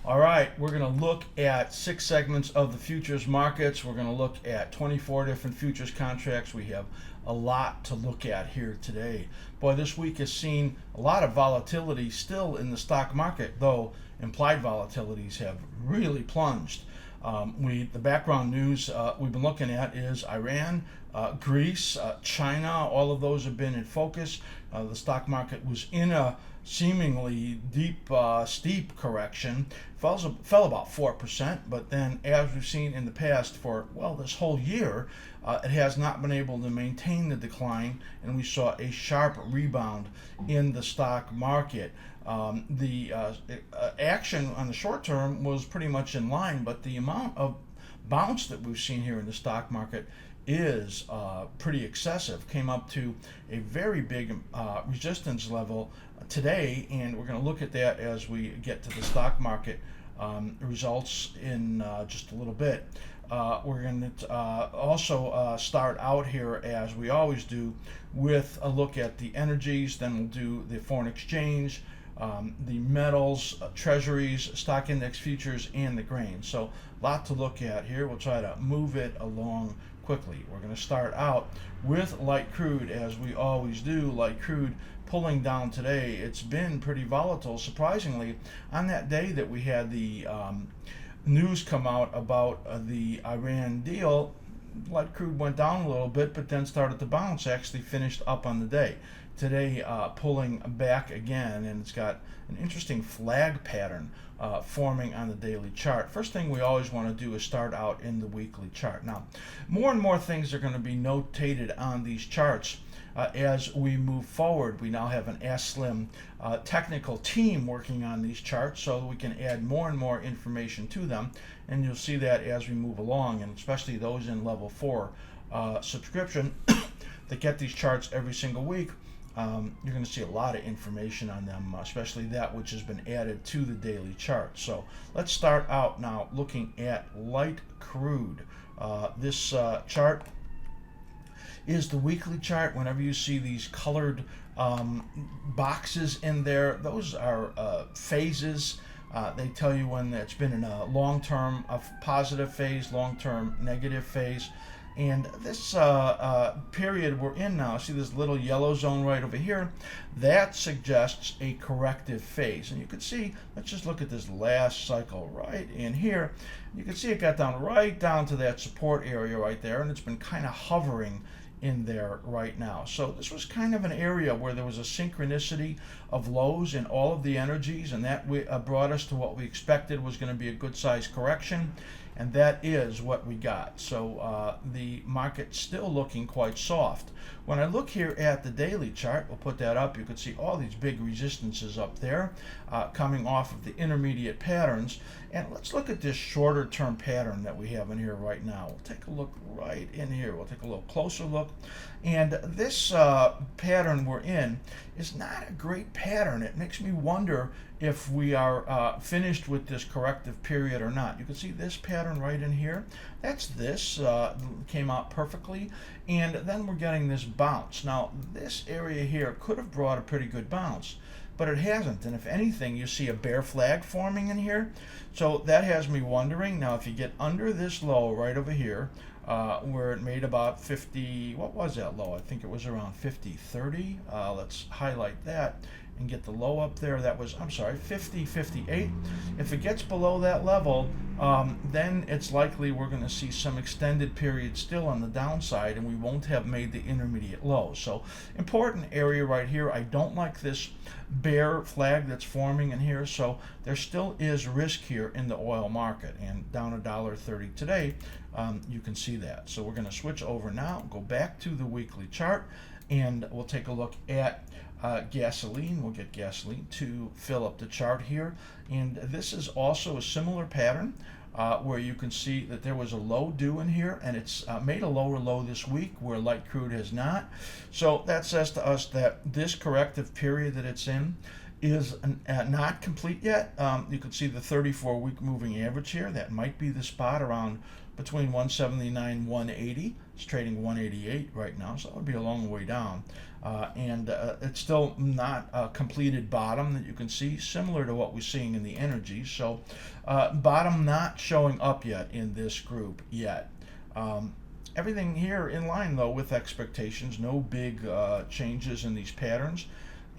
All right, we're going to look at 6 segments of the futures markets. We're going to look at 24 different futures contracts. We have a lot to look at here today. Boy, this week has seen a lot of volatility still in the stock market, though implied volatilities have really plunged. The background news we've been looking at is Iran, Greece, China. All of those have been in focus. The stock market was in a seemingly deep, steep correction. Fell about 4%, but then, as we've seen in the past for, well, this whole year, it has not been able to maintain the decline, and we saw a sharp rebound in the stock market. The action on the short term was pretty much in line, but the amount of bounce that we've seen here in the stock market is pretty excessive. Came up to a very big resistance level today, and we're going to look at that as we get to the stock market results in just a little bit. We're going to also start out here, as we always do, with a look at the energies. Then we'll do the foreign exchange, the metals, treasuries, stock index futures, and the grain. So a lot to look at here. We'll try to move it along quickly. We're going to start out with light crude, as we always do. Light crude pulling down today. It's been pretty volatile, surprisingly. On that day that we had the news come out about the Iran deal, light crude went down a little bit, but then started to bounce. Actually finished up on the day. Today pulling back again, and it's got an interesting flag pattern forming on the daily chart. First thing we always want to do is start out in the weekly chart. Now, more and more things are going to be notated on these charts as we move forward. We now have an ASLIM technical team working on these charts, so we can add more and more information to them, and you'll see that as we move along, and especially those in level 4 subscription that get these charts every single week. You're going to see a lot of information on them, especially that which has been added to the daily chart. So let's start out now looking at light crude. This chart is the weekly chart. Whenever you see these colored boxes in there, those are phases. They tell you when it's been in a long-term positive phase, long-term negative phase. And this period we're in now, see this little yellow zone right over here? That suggests a corrective phase. And you can see, let's just look at this last cycle right in here. You can see it got down right down to that support area right there, and it's been kind of hovering in there right now. So this was kind of an area where there was a synchronicity of lows in all of the energies, and that brought us to what we expected was going to be a good sized correction, and that is what we got. So the market's still looking quite soft. When I look here at the daily chart, we'll put that up, you can see all these big resistances up there coming off of the intermediate patterns. And let's look at this shorter term pattern that we have in here right now. We'll take a look right in here. We'll take a little closer look. And this pattern we're in is not a great pattern. It makes me wonder if we are finished with this corrective period or not. You can see this pattern right in here. That's this, came out perfectly. And then we're getting this bounce. Now, this area here could have brought a pretty good bounce, but it hasn't. And if anything, you see a bear flag forming in here. So that has me wondering. Now, if you get under this low right over here, where it made about 50, what was that low? I think it was around 50.30. Let's highlight that and get the low up there. That was, I'm sorry, 50.58. If it gets below that level, then it's likely we're going to see some extended period still on the downside, and we won't have made the intermediate low. So important area right here. I don't like this bear flag that's forming in here, so there still is risk here in the oil market, and down $1.30 today. You can see that. So we're going to switch over now, go back to the weekly chart, and we'll take a look at gasoline. We'll get gasoline to fill up the chart here, and this is also a similar pattern where you can see that there was a low due in here, and it's made a lower low this week where light crude has not. So that says to us that this corrective period that it's in is not complete yet. You can see the 34-week moving average here. That might be the spot around between 179 180. It's trading 188 right now, so that would be a long way down. and it's still not a completed bottom that you can see, similar to what we're seeing in the energy. So bottom not showing up yet in this group yet. Everything here in line though with expectations, no big changes in these patterns,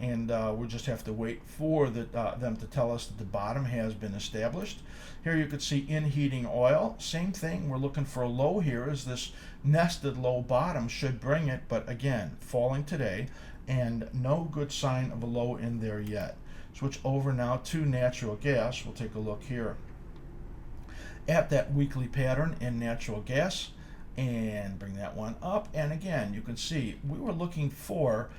and we'll just have to wait for them to tell us that the bottom has been established. Here you could see in heating oil, same thing, we're looking for a low here as this nested low bottom should bring it, but again, falling today, and no good sign of a low in there yet. Switch over now to natural gas. We'll take a look here at that weekly pattern in natural gas and bring that one up, and again you can see we were looking for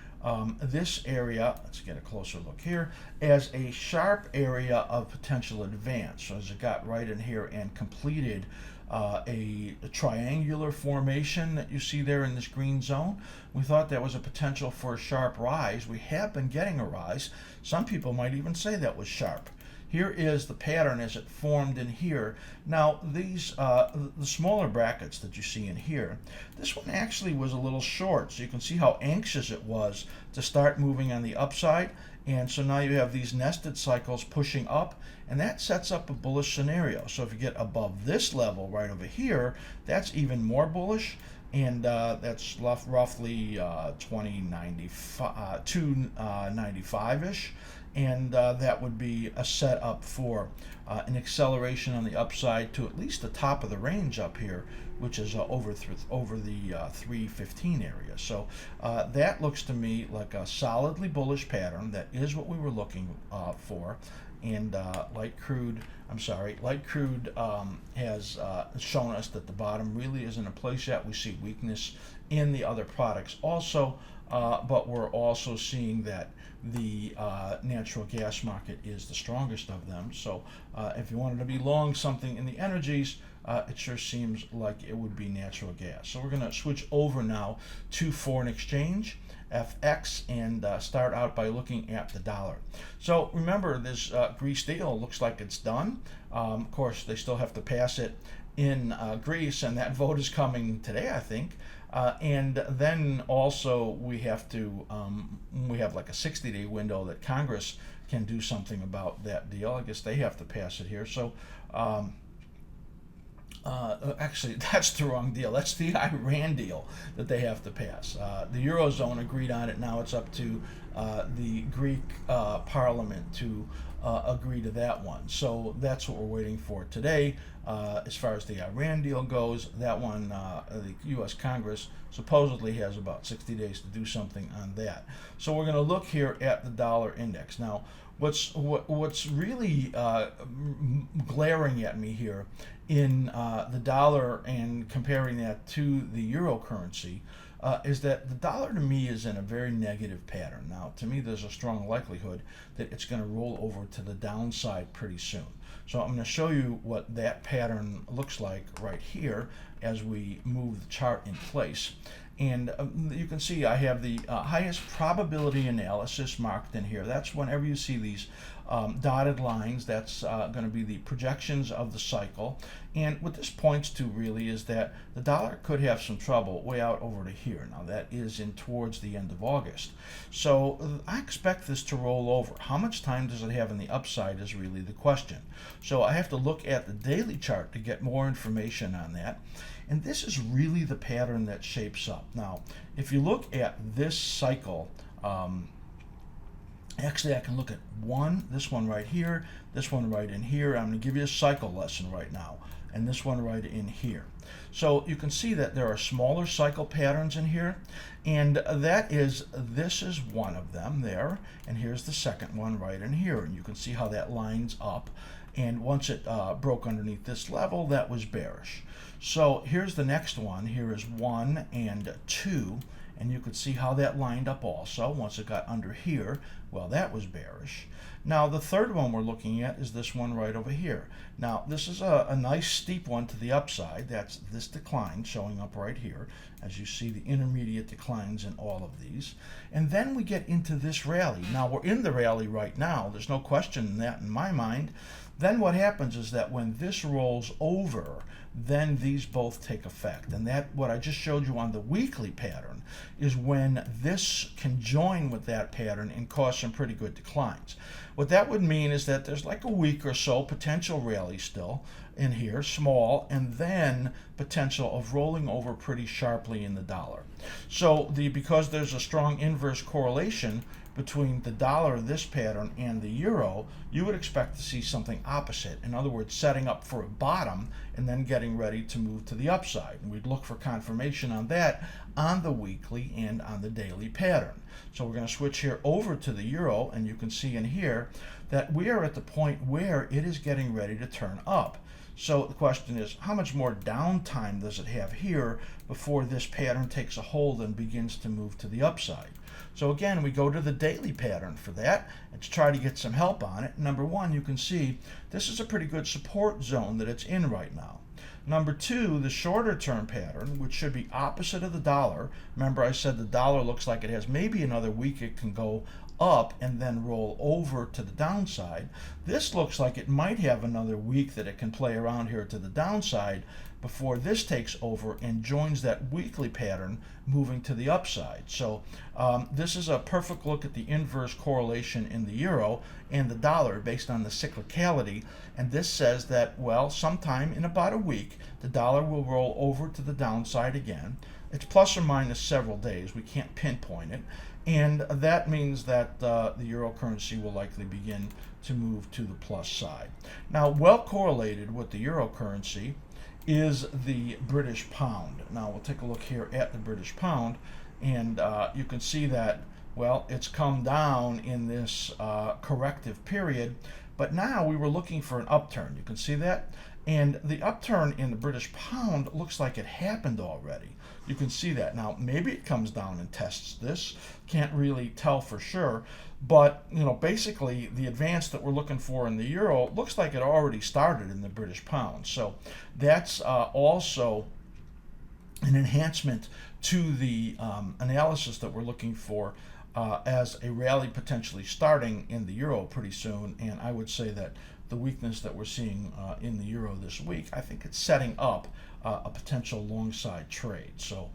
this area, let's get a closer look here, as a sharp area of potential advance. So as it got right in here and completed a triangular formation that you see there in this green zone, we thought there was a potential for a sharp rise. We have been getting a rise. Some people might even say that was sharp. Here is the pattern as it formed in here. Now these, the smaller brackets that you see in here, this one actually was a little short, so you can see how anxious it was to start moving on the upside. And so now you have these nested cycles pushing up, and that sets up a bullish scenario. So if you get above this level right over here, that's even more bullish. And that's roughly 295-ish. And that would be a setup for an acceleration on the upside to at least the top of the range up here, which is over the 315 area. So that looks to me like a solidly bullish pattern. That is what we were looking for. And light crude has shown us that the bottom really isn't in place yet. We see weakness in the other products also, but we're also seeing that the natural gas market is the strongest of them. So if you wanted to be long something in the energies, it sure seems like it would be natural gas. So we're going to switch over now to foreign exchange, FX, and start out by looking at the dollar. So remember, this Greece deal looks like it's done. Of course, they still have to pass it in Greece, and that vote is coming today, I think. And then also we have like a 60-day window that Congress can do something about that deal. I guess they have to pass it here. So actually, that's the wrong deal. That's the Iran deal that they have to pass. The Eurozone agreed on it. Now it's up to the Greek Parliament to agree to that one. So that's what we're waiting for today. As far as the Iran deal goes, that one, the U.S. Congress supposedly has about 60 days to do something on that. So we're going to look here at the dollar index. Now, what's really glaring at me here in the dollar and comparing that to the euro currency is that the dollar to me is in a very negative pattern. Now, to me, there's a strong likelihood that it's going to roll over to the downside pretty soon. So I'm going to show you what that pattern looks like right here as we move the chart in place. And you can see I have the highest probability analysis marked in here. That's whenever you see these dotted lines, that's going to be the projections of the cycle. And what this points to really is that the dollar could have some trouble way out over to here. Now that is in towards the end of August. So I expect this to roll over. How much time does it have on the upside is really the question. So I have to look at the daily chart to get more information on that. And this is really the pattern that shapes up. Now, if you look at this cycle, actually I can look at this one right here, this one right in here. I'm going to give you a cycle lesson right now, and this one right in here. So you can see that there are smaller cycle patterns in here, and this is one of them there, and here's the second one right in here, and you can see how that lines up. And once it broke underneath this level, that was bearish. So here's the next one. Here is 1 and 2, and you could see how that lined up also. Once it got under here, Well, that was bearish. Now, the third one we're looking at is this one right over here. Now, this is a nice steep one to the upside. That's this decline showing up right here, as you see the intermediate declines in all of these. And then we get into this rally. Now, we're in the rally right now. There's no question in that in my mind. Then what happens is that when this rolls over, then these both take effect. And that, what I just showed you on the weekly pattern, is when this can join with that pattern and cause some pretty good declines. What that would mean is that there's like a week or so potential rally still in here, small, and then potential of rolling over pretty sharply in the dollar. So because there's a strong inverse correlation between the dollar, this pattern, and the euro, you would expect to see something opposite. In other words, setting up for a bottom and then getting ready to move to the upside. And we'd look for confirmation on that on the weekly and on the daily pattern. So we're going to switch here over to the euro, and you can see in here that we are at the point where it is getting ready to turn up. So the question is, how much more downtime does it have here before this pattern takes a hold and begins to move to the upside? So again, we go to the daily pattern for that and to try to get some help on it. Number one, you can see this is a pretty good support zone that it's in right now. Number two, the shorter term pattern, which should be opposite of the dollar. Remember, I said the dollar looks like it has maybe another week it can go up and then roll over to the downside. This looks like it might have another week that it can play around here to the downside before this takes over and joins that weekly pattern moving to the upside. So this is a perfect look at the inverse correlation in the euro and the dollar based on the cyclicality, and this says that, well, sometime in about a week the dollar will roll over to the downside again. It's plus or minus several days, we can't pinpoint it, and that means that the euro currency will likely begin to move to the plus side. Now, well correlated with the euro currency is the British pound. Now we'll take a look here at the British pound, and you can see that, well, it's come down in this corrective period, but now we were looking for an upturn. You can see that, and the upturn in the British pound looks like it happened already. You can see that. Now maybe it comes down and tests this, can't really tell for sure, but basically the advance that we're looking for in the euro looks like it already started in the British pound. So that's also an enhancement to the analysis that we're looking for as a rally potentially starting in the euro pretty soon. And I would say that the weakness that we're seeing in the euro this week, I think it's setting up a potential long side trade. So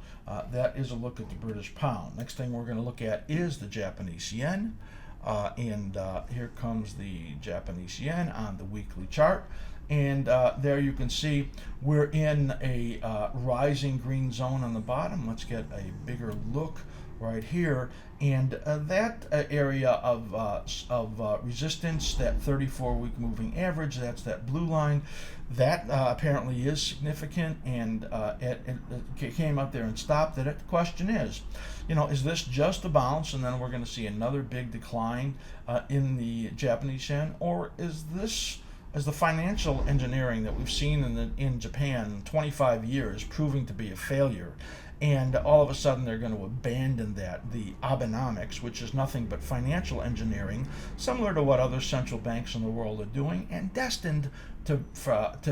that is a look at the British pound. Next thing we're going to look at is the Japanese yen. Here comes the Japanese yen on the weekly chart. And there you can see we're in a rising green zone on the bottom. Let's get a bigger look right here, and that area of resistance, that 34-week moving average, that's that blue line, that apparently is significant, and it came up there and stopped it. The question is this just a bounce and then we're going to see another big decline in the Japanese yen, or is this, as the financial engineering that we've seen in Japan 25 years proving to be a failure, and all of a sudden they're going to abandon the Abenomics, which is nothing but financial engineering, similar to what other central banks in the world are doing, and destined to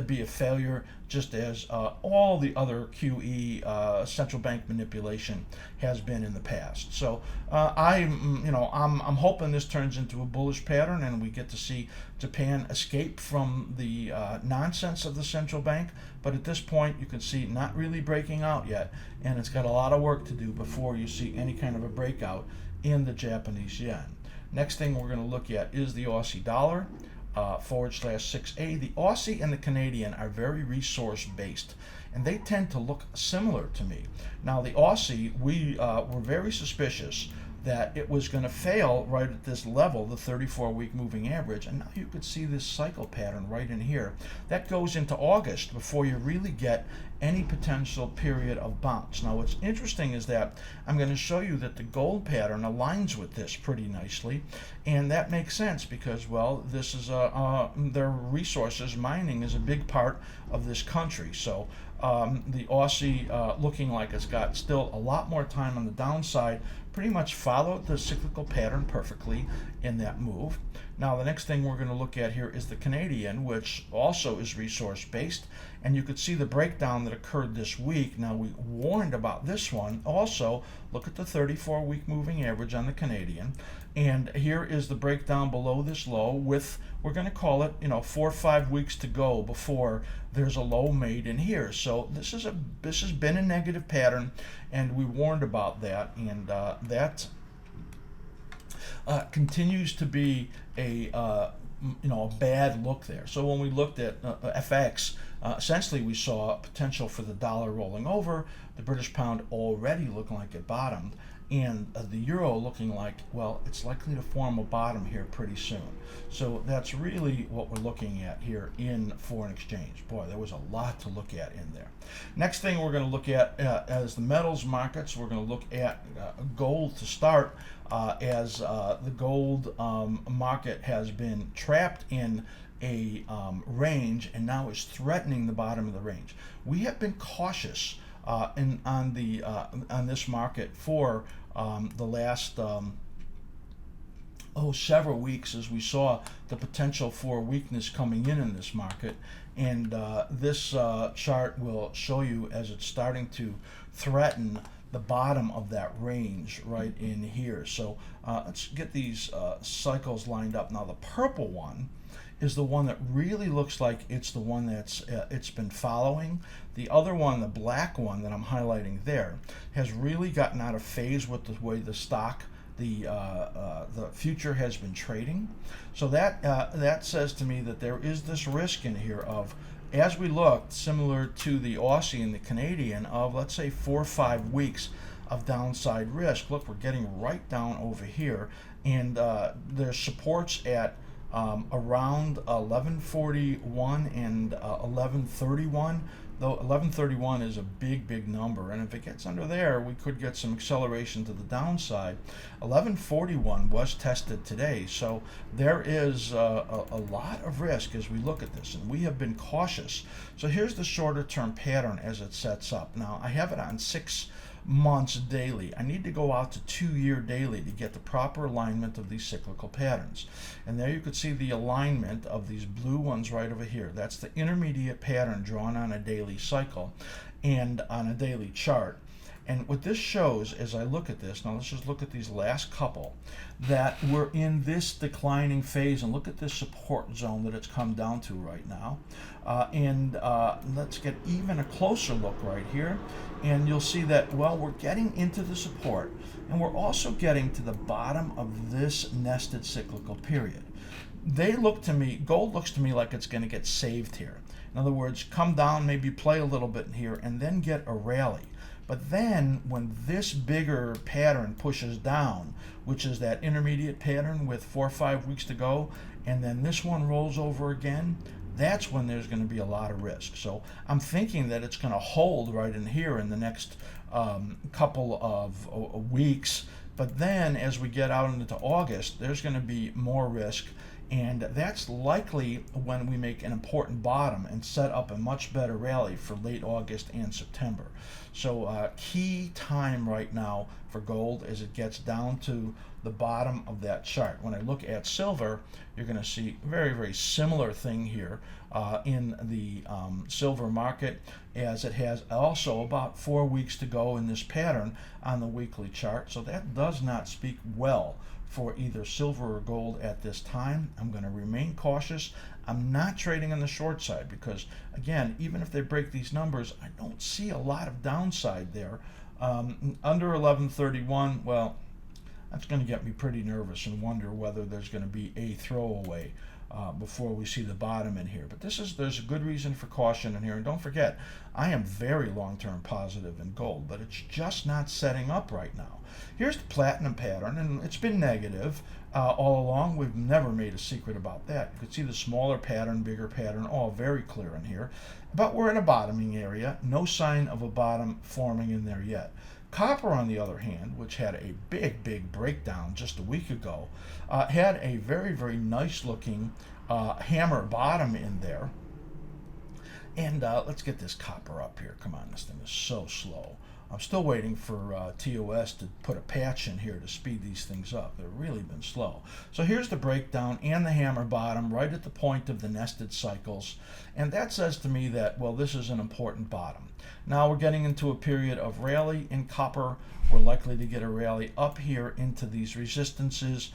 be a failure, just as all the other QE central bank manipulation has been in the past. So I'm hoping this turns into a bullish pattern and we get to see Japan escape from the nonsense of the central bank. But at this point, you can see not really breaking out yet, and it's got a lot of work to do before you see any kind of a breakout in the Japanese yen. Next thing we're going to look at is the Aussie dollar. /6A. The Aussie and the Canadian are very resource based, and they tend to look similar to me. Now the Aussie, we were very suspicious that it was going to fail right at this level, the 34-week moving average, and now you could see this cycle pattern right in here. That goes into August before you really get any potential period of bounce. Now what's interesting is that I'm going to show you that the gold pattern aligns with this pretty nicely, and that makes sense because, well, this is their resources, mining is a big part of this country. So the Aussie looking like it's got still a lot more time on the downside pretty much followed the cyclical pattern perfectly in that move. Now the next thing we're going to look at here is the Canadian, which also is resource based, and you could see the breakdown that occurred this week. Now we warned about this one. Also look at the 34-week moving average on the Canadian, and here is the breakdown below this low with, we're going to call it, 4 or 5 weeks to go before there's a low made in here. So this has been a negative pattern, and we warned about that, and that continues to be a bad look there. So when we looked at FX, essentially we saw potential for the dollar rolling over, the British pound already looking like it bottomed, and the euro looking like, well, it's likely to form a bottom here pretty soon. So that's really what we're looking at here in foreign exchange. Boy, there was a lot to look at in there. Next thing we're going to look at as the metals markets, we're going to look at gold to start, as the gold market has been trapped in a range and now is threatening the bottom of the range. We have been cautious on this market for the last several weeks, as we saw the potential for weakness coming in this market, and this chart will show you as it's starting to threaten the bottom of that range right in here. So let's get these cycles lined up. Now the purple one is the one that really looks like it's the one that's it's been following. The other one, the black one that I'm highlighting there, has really gotten out of phase with the way the stock, the future has been trading. So that says to me that there is this risk in here of, as we look, similar to the Aussie and the Canadian, of let's say 4 or 5 weeks of downside risk. Look, we're getting right down over here, and there's supports at around 1141 and 1131, though 1131 is a big number, and if it gets under there, we could get some acceleration to the downside. 1141 was tested today, so there is a lot of risk as we look at this, and we have been cautious. So here's the shorter term pattern as it sets up. Now I have it on 6 months daily. I need to go out to 2-year daily to get the proper alignment of these cyclical patterns. And there you could see the alignment of these blue ones right over here. That's the intermediate pattern drawn on a daily cycle and on a daily chart. And what this shows, as I look at this, now let's just look at these last couple, that we're in this declining phase, and look at this support zone that it's come down to right now. Let's get even a closer look right here, and you'll see that, well, we're getting into the support, and we're also getting to the bottom of this nested cyclical period. They look to me, gold looks to me like it's going to get saved here. In other words, come down, maybe play a little bit in here, and then get a rally. But then when this bigger pattern pushes down, which is that intermediate pattern with 4 or 5 weeks to go, and then this one rolls over again, that's when there's going to be a lot of risk. So I'm thinking that it's going to hold right in here in the next couple of weeks. But then as we get out into August, there's going to be more risk. And that's likely when we make an important bottom and set up a much better rally for late August and September. So key time right now for gold as it gets down to the bottom of that chart. When I look at silver, you're going to see a very similar thing here in the silver market, as it has also about 4 weeks to go in this pattern on the weekly chart. So that does not speak well for either silver or gold at this time. I'm going to remain cautious. I'm not trading on the short side because, again, even if they break these numbers, I don't see a lot of downside there. Under 1131, well, that's going to get me pretty nervous and wonder whether there's going to be a throwaway before we see the bottom in here. But there's a good reason for caution in here. And don't forget, I am very long-term positive in gold, but it's just not setting up right now. Here's the platinum pattern, and it's been negative all along. We've never made a secret about that. You can see the smaller pattern, bigger pattern, all very clear in here. But we're in a bottoming area. No sign of a bottom forming in there yet. Copper, on the other hand, which had a big breakdown just a week ago, had a very nice looking hammer bottom in there. And let's get this copper up here. Come on, this thing is so slow. I'm still waiting for TOS to put a patch in here to speed these things up. They've really been slow. So here's the breakdown and the hammer bottom right at the point of the nested cycles. And that says to me that, well, this is an important bottom. Now we're getting into a period of rally in copper. We're likely to get a rally up here into these resistances.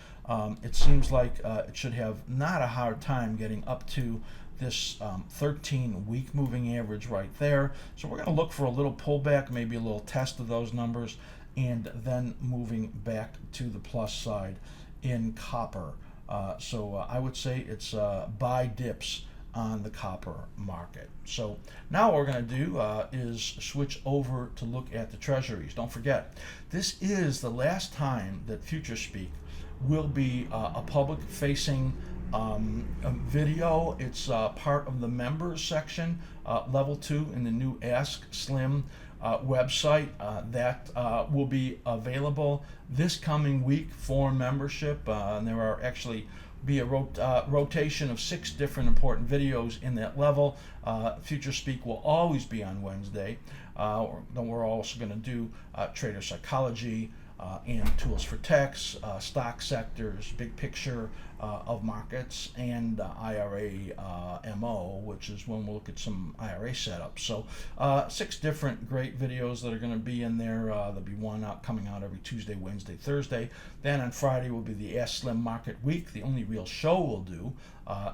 It seems like it should have not a hard time getting up to this 13-week moving average right there. So we're going to look for a little pullback, maybe a little test of those numbers, and then moving back to the plus side in copper. So I would say it's buy dips on the copper market. So now what we're going to do is switch over to look at the treasuries. Don't forget, this is the last time that FutureSpeak will be a public-facing video. It's part of the members section, level 2 in the new Ask Slim website that will be available this coming week for membership. And there are actually be a rotation of 6 different important videos in that level. FutureSpeak will always be on Wednesday. Then we're also going to do trader psychology, and tools for techs, stock sectors, big picture of markets, and IRA MO, which is when we'll look at some IRA setups. So 6 different great videos that are going to be in there. There'll be one coming out every Tuesday, Wednesday, Thursday. Then on Friday will be the Ask Slim Market Week, the only real show we'll do,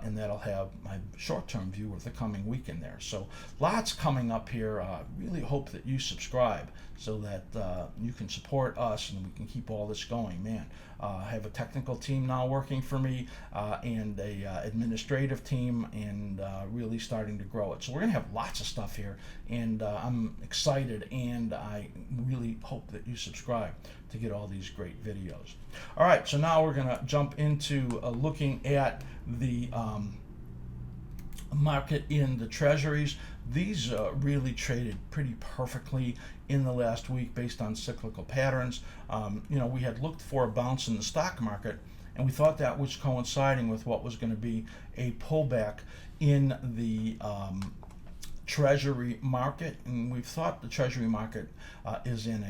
and that'll have my short-term view of the coming week in there. So lots coming up here. Really hope that you subscribe so that you can support us and we can keep all this going. Man, I have a technical team now working for me and a administrative team, and really starting to grow it. So we're going to have lots of stuff here, and I'm excited, and I really hope that you subscribe to get all these great videos. All right, so now we're going to jump into looking at the market in the treasuries. These really traded pretty perfectly in the last week based on cyclical patterns. We had looked for a bounce in the stock market, and we thought that was coinciding with what was going to be a pullback in the Treasury market, and we've thought the Treasury market is in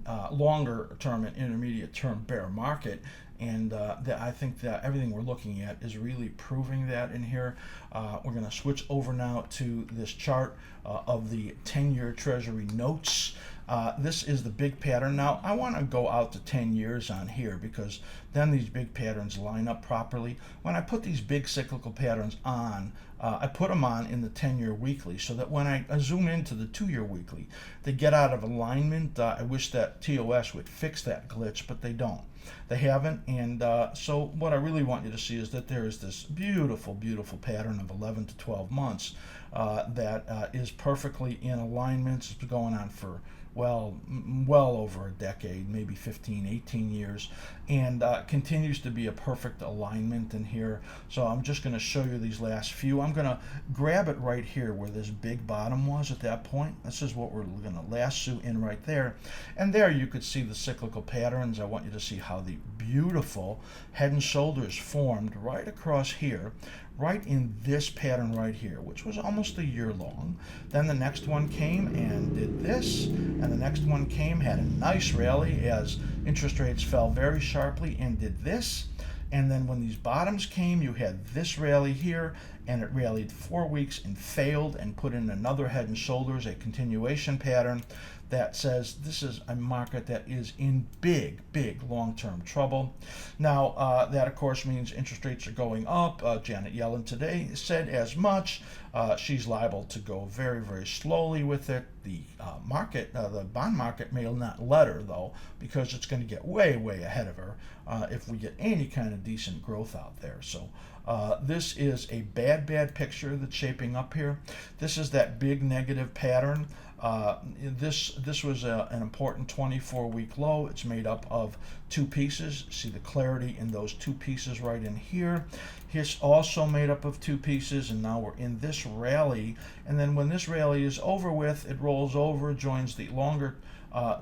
a longer term and intermediate term bear market, and I think that everything we're looking at is really proving that in here. We're going to switch over now to this chart of the 10-year Treasury notes. This is the big pattern. Now I want to go out to 10 years on here, because then these big patterns line up properly. When I put these big cyclical patterns on, I put them on in the 10-year weekly, so that when I zoom into the 2-year weekly, they get out of alignment. I wish that TOS would fix that glitch, but they don't. They haven't, and so what I really want you to see is that there is this beautiful, beautiful pattern of 11 to 12 months that is perfectly in alignment. It's been going on for well over a decade, maybe 15, 18 years, and continues to be a perfect alignment in here. So I'm just going to show you these last few. I'm going to grab it right here where this big bottom was at that point. This is what we're going to lasso in right there. And there you could see the cyclical patterns. I want you to see how the beautiful head and shoulders formed right across here, right in this pattern right here, which was almost a year long. Then the next one came and did this, and the next one came, had a nice rally as interest rates fell very sharply and did this. And then when these bottoms came, you had this rally here, and it rallied 4 weeks and failed and put in another head and shoulders, a continuation pattern that says this is a market that is in big long-term trouble. Now that of course means interest rates are going up. Janet Yellen today said as much. She's liable to go very slowly with it. The the bond market may not let her though, because it's going to get way ahead of her if we get any kind of decent growth out there. So this is a bad picture that's shaping up here. This is that big negative pattern. This was an important 24-week low. It's made up of 2 pieces. See the clarity in those 2 pieces right in here. Here's also made up of 2 pieces, and now we're in this rally. And then when this rally is over with, it rolls over, joins the longer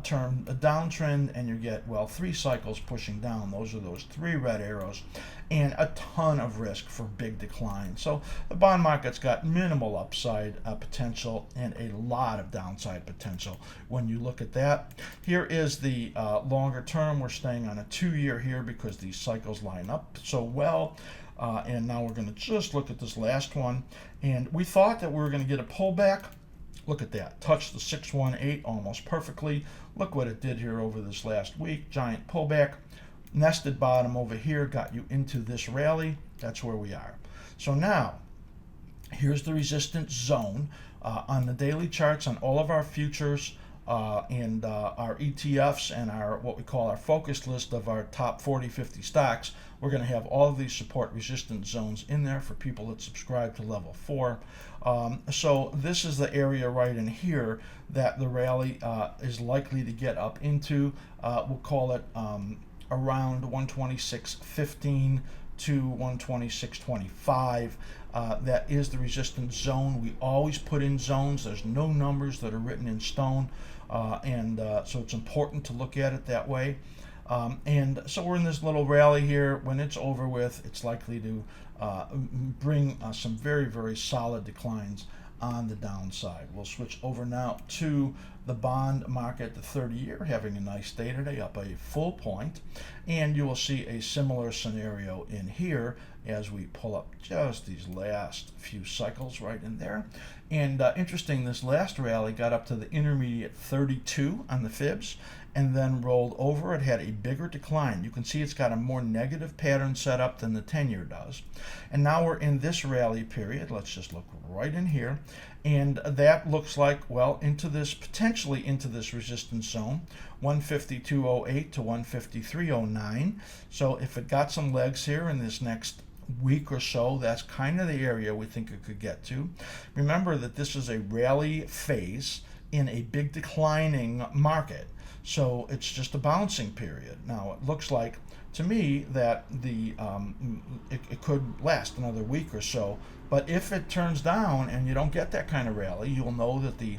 term a downtrend, and you get, well, 3 cycles pushing down. Those are those 3 red arrows, and a ton of risk for big decline. So the bond market's got minimal upside potential and a lot of downside potential when you look at that. Here is the longer term. We're staying on a 2-year here because these cycles line up so well. And now we're going to just look at this last one. And we thought that we were going to get a pullback. Look at that. Touched the 618 almost perfectly. Look what it did here over this last week. Giant pullback. Nested bottom over here got you into this rally. That's where we are. So now, here's the resistance zone on the daily charts on all of our futures and our ETFs and our what we call our focus list of our top 40, 50 stocks. We're going to have all of these support resistance zones in there for people that subscribe to level 4. So this is the area right in here that the rally is likely to get up into. We'll call it around 126.15 to 126.25. That is the resistance zone. We always put in zones. There's no numbers that are written in stone, and so it's important to look at it that way. And so we're in this little rally here. When it's over with, it's likely to bring some very, very solid declines on the downside. We'll switch over now to the bond market, the 30-year, having a nice day today, up a full point. And you will see a similar scenario in here as we pull up just these last few cycles right in there. And interesting, this last rally got up to the intermediate 32 on the fibs and then rolled over. It had a bigger decline. You can see it's got a more negative pattern set up than the 10-year does. And now we're in this rally period. Let's just look right in here. And that looks like, well, into this, potentially into this resistance zone, 152.08 to 153.09. So if it got some legs here in this next week or so, that's kind of the area we think it could get to. Remember that this is a rally phase in a big declining market. So it's just a bouncing period. Now it looks like to me that the it could last another week or so. But if it turns down and you don't get that kind of rally, you'll know that the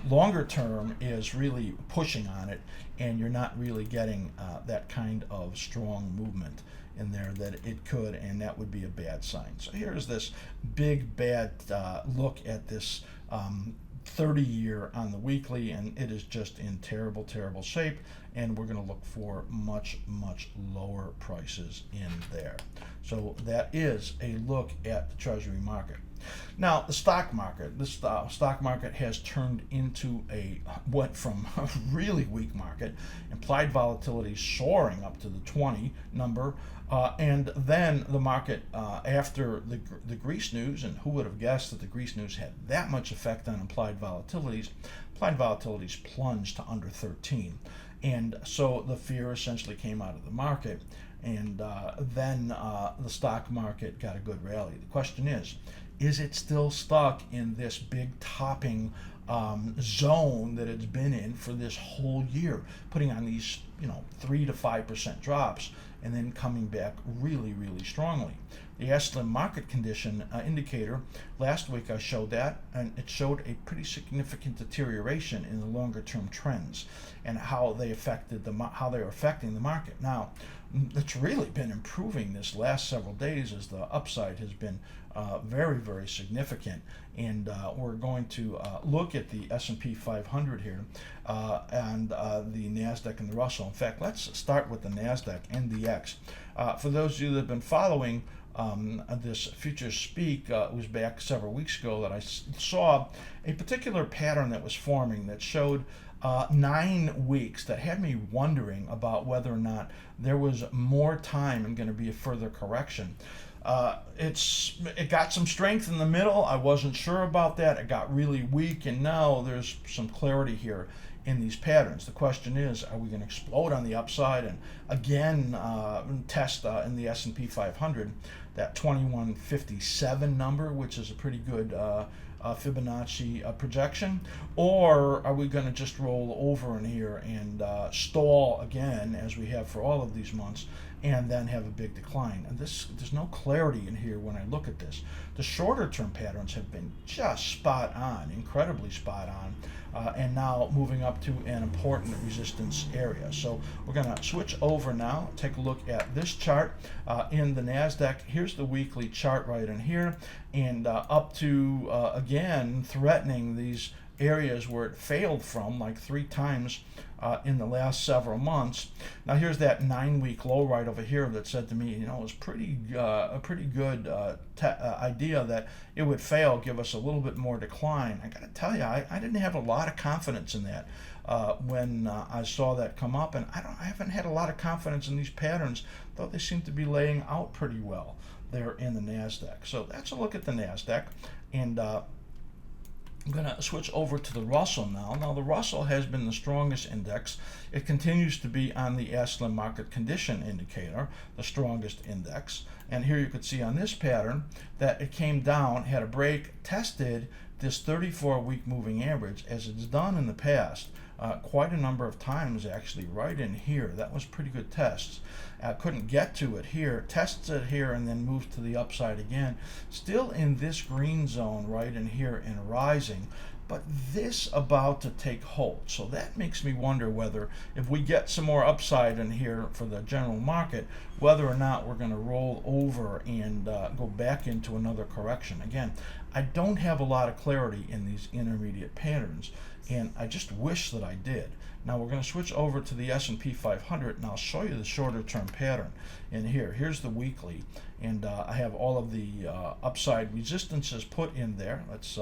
longer term is really pushing on it, and you're not really getting that kind of strong movement in there that it could, and that would be a bad sign. So here's this big bad look at this 30-year on the weekly, and it is just in terrible, terrible shape, and we're going to look for much, much lower prices in there. So that is a look at the Treasury market. Now, the stock market, this stock market has turned into went from a really weak market, implied volatility soaring up to the 20 number, and then the market, after the Greece news, and who would have guessed that the Greece news had that much effect on implied volatilities plunged to under 13. And so the fear essentially came out of the market, and then the stock market got a good rally. The question is it still stuck in this big topping zone that it's been in for this whole year, putting on these 3 to 5% drops and then coming back really, really strongly? The Estlin market condition indicator, last week I showed that, and it showed a pretty significant deterioration in the longer term trends and how they affected how they're affecting the market. Now, it's really been improving this last several days as the upside has been very, very significant. And we're going to look at the S&P 500 here and the NASDAQ and the Russell. In fact, let's start with the NASDAQ NDX. For those of you that have been following this FutureSpeak, it was back several weeks ago that I saw a particular pattern that was forming that showed 9 weeks that had me wondering about whether or not there was more time and going to be a further correction. It got some strength in the middle. I wasn't sure about that. It got really weak, and now there's some clarity here in these patterns. The question is, are we going to explode on the upside and again test in the S&P 500 that 2157 number, which is a pretty good Fibonacci projection, or are we going to just roll over in here and stall again, as we have for all of these months, and then have a big decline. And there's no clarity in here when I look at this. The shorter term patterns have been just spot on, incredibly spot on, and now moving up to an important resistance area. So we're going to switch over now, take a look at this chart in the NASDAQ. Here's the weekly chart right in here, and up to, again, threatening these areas where it failed from like 3 times in the last several months. Now here's that 9-week low right over here that said to me, it was a pretty good idea that it would fail, give us a little bit more decline. I got to tell you, I didn't have a lot of confidence in that when I saw that come up, and I haven't had a lot of confidence in these patterns, though they seem to be laying out pretty well there in the NASDAQ. So that's a look at the NASDAQ, and I'm going to switch over to the Russell now. Now the Russell has been the strongest index. It continues to be on the Aslan Market Condition Indicator, the strongest index. And here you could see on this pattern that it came down, had a break, tested this 34-week moving average as it's done in the past. Quite a number of times actually right in here. That was pretty good tests. Couldn't get to it here, tests it here, and then moved to the upside again. Still in this green zone right in here and rising, but this about to take hold. So that makes me wonder whether if we get some more upside in here for the general market, whether or not we're going to roll over and go back into another correction. Again, I don't have a lot of clarity in these intermediate patterns, and I just wish that I did. Now we're going to switch over to the S&P 500, and I'll show you the shorter term pattern in here. Here's the weekly, and I have all of the upside resistances put in there. Let's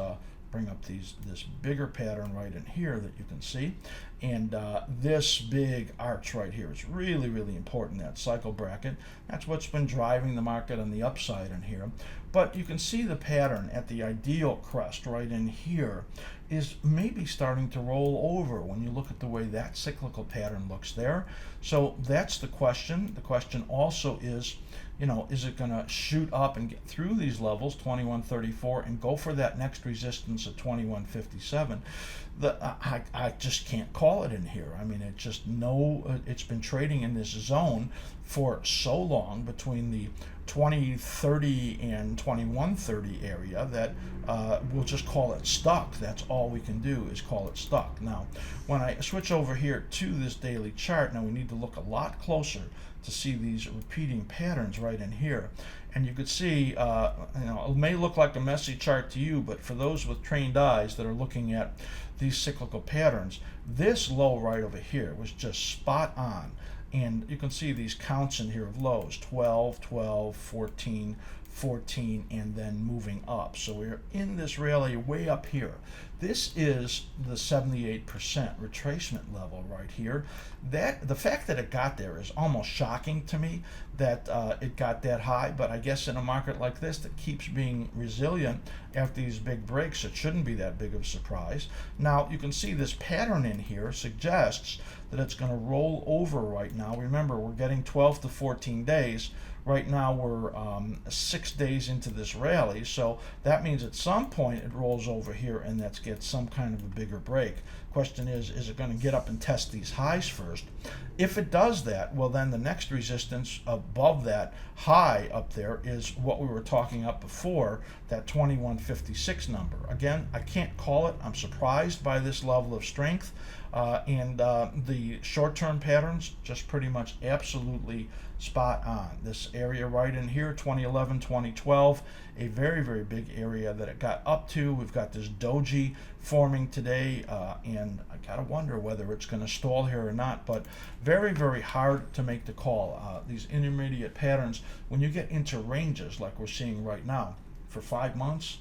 bring up this bigger pattern right in here that you can see, and this big arch right here is really, really important. That cycle bracket, that's what's been driving the market on the upside in here. But you can see the pattern at the ideal crest right in here is maybe starting to roll over when you look at the way that cyclical pattern looks there. So that's the question. The question also is, is it going to shoot up and get through these levels, 2134, and go for that next resistance at 2157? I just can't call it in here. I mean, it's been trading in this zone for so long between the 2030 and 2130 area that we'll just call it stuck. That's all we can do is call it stuck. Now, when I switch over here to this daily chart, now we need to look a lot closer to see these repeating patterns right in here. And you could see, it may look like a messy chart to you, but for those with trained eyes that are looking at these cyclical patterns, this low right over here was just spot on. And you can see these counts in here of lows, 12, 12, 14, 14, and then moving up. So we're in this rally way up here. This is the 78% retracement level right here. The fact that it got there is almost shocking to me that it got that high, but I guess in a market like this that keeps being resilient after these big breaks, it shouldn't be that big of a surprise. Now you can see this pattern in here suggests that it's going to roll over right now. Remember, we're getting 12 to 14 days. Right now we're 6 days into this rally, so that means at some point it rolls over here and that gets some kind of a bigger break. Question is it going to get up and test these highs first? If it does that, well then the next resistance above that high up there is what we were talking up before, that 2156 number. Again, I can't call it. I'm surprised by this level of strength, and the short-term patterns just pretty much absolutely spot on. This area right in here, 2011, 2012, a very, very big area that it got up to. We've got this doji forming today, and I gotta wonder whether it's going to stall here or not, but very, very hard to make the call. These intermediate patterns, when you get into ranges like we're seeing right now for 5 months,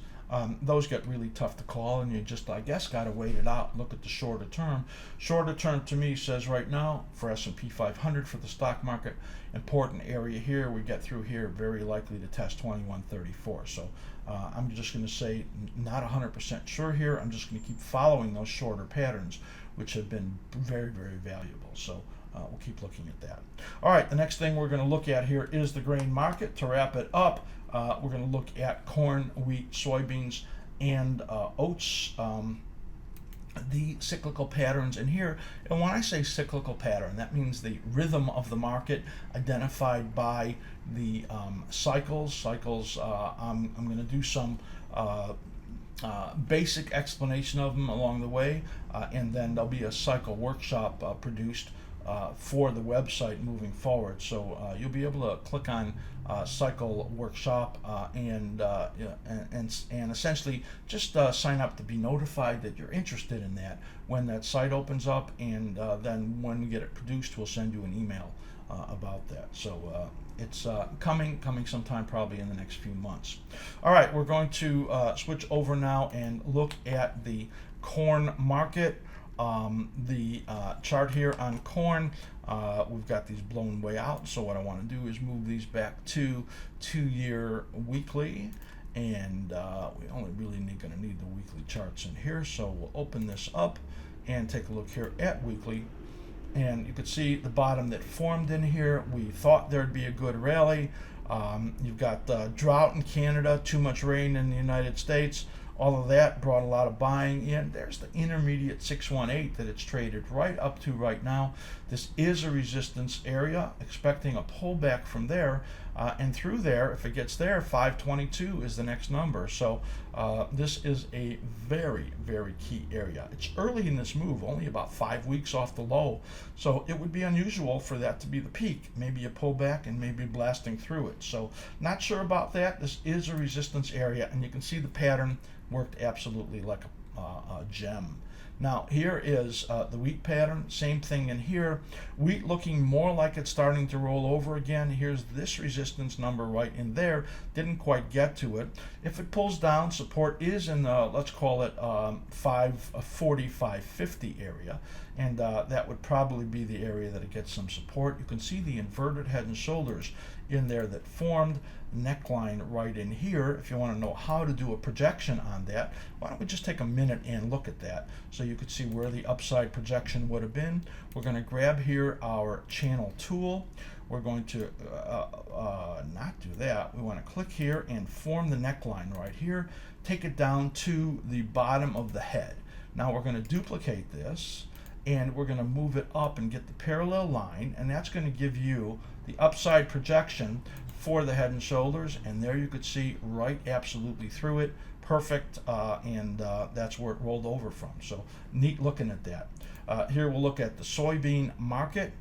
those get really tough to call, and you just, I guess, got to wait it out. Look at the shorter term. Shorter term to me says right now for S&P 500 for the stock market, important area here. We get through here, very likely to test 2134. So I'm just going to say not 100% sure here. I'm just going to keep following those shorter patterns, which have been very, very valuable. So we'll keep looking at that. All right, the next thing we're going to look at here is the grain market. To wrap it up, we're going to look at corn, wheat, soybeans, and oats. the cyclical patterns in here. And when I say cyclical pattern, that means the rhythm of the market identified by the cycles. I'm going to do some basic explanation of them along the way, and then there'll be a cycle workshop produced for the website moving forward. So you'll be able to click on cycle workshop and essentially just sign up to be notified that you're interested in that when that site opens up, and then when we get it produced, we'll send you an email about that. So it's coming sometime probably in the next few months. All right, we're going to switch over now and look at the corn market. The chart here on corn, we've got these blown way out, so what I want to do is move these back to 2-year weekly, and we only really going to need the weekly charts in here, so we'll open this up and take a look here at weekly. And you can see the bottom that formed in here. We thought there'd be a good rally. You've got drought in Canada, too much rain in the United States. All of that brought a lot of buying in. There's the intermediate 618 that it's traded right up to right now. This is a resistance area, expecting a pullback from there. And through there, if it gets there, 522 is the next number. So this is a very, very key area. It's early in this move, only about 5 weeks off the low. So it would be unusual for that to be the peak. Maybe a pullback and maybe blasting through it. So not sure about that. This is a resistance area, and you can see the pattern worked absolutely like a gem. Now here is the wheat pattern, same thing in here. Wheat looking more like it's starting to roll over again. Here's this resistance number right in there, didn't quite get to it. If it pulls down, support is in the, let's call it 540, 550 area, and that would probably be the area that it gets some support. You can see the inverted head and shoulders in there that formed, neckline right in here. If you want to know how to do a projection on that, why don't we just take a minute and look at that so you could see where the upside projection would have been. We're going to grab here our channel tool. We're going to not do that. We want to click here and form the neckline right here, take it down to the bottom of the head. Now we're going to duplicate this, and we're going to move it up and get the parallel line, and that's going to give you the upside projection for the head and shoulders, and there you could see right absolutely through it, perfect, and that's where it rolled over from. So neat looking at that. Here we'll look at the soybean market.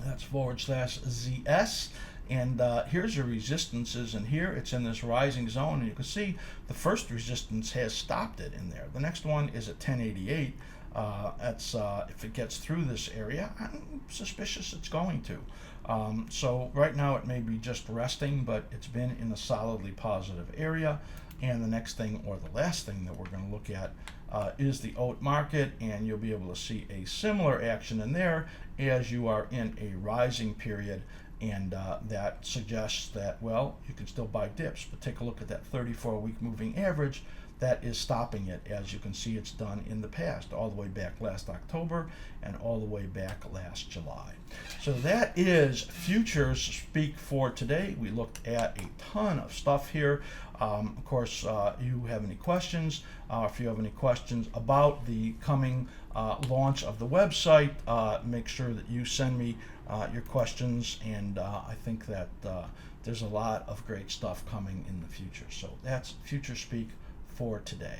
That's /ZS, and here's your resistances, and here it's in this rising zone, and you can see the first resistance has stopped it in there. The next one is at 1088. That's if it gets through this area, I'm suspicious it's going to. So right now it may be just resting, but it's been in a solidly positive area. And the next thing, or the last thing that we're going to look at is the oat market, and you'll be able to see a similar action in there as you are in a rising period, and that suggests that, well, you can still buy dips, but take a look at that 34-week moving average. That is stopping it, as you can see it's done in the past, all the way back last October and all the way back last July. So that is Futures Speak for today. We looked at a ton of stuff here. Of course, you have any questions, if you have any questions about the coming launch of the website, make sure that you send me your questions, and I think that there's a lot of great stuff coming in the future. So that's Future Speak for today.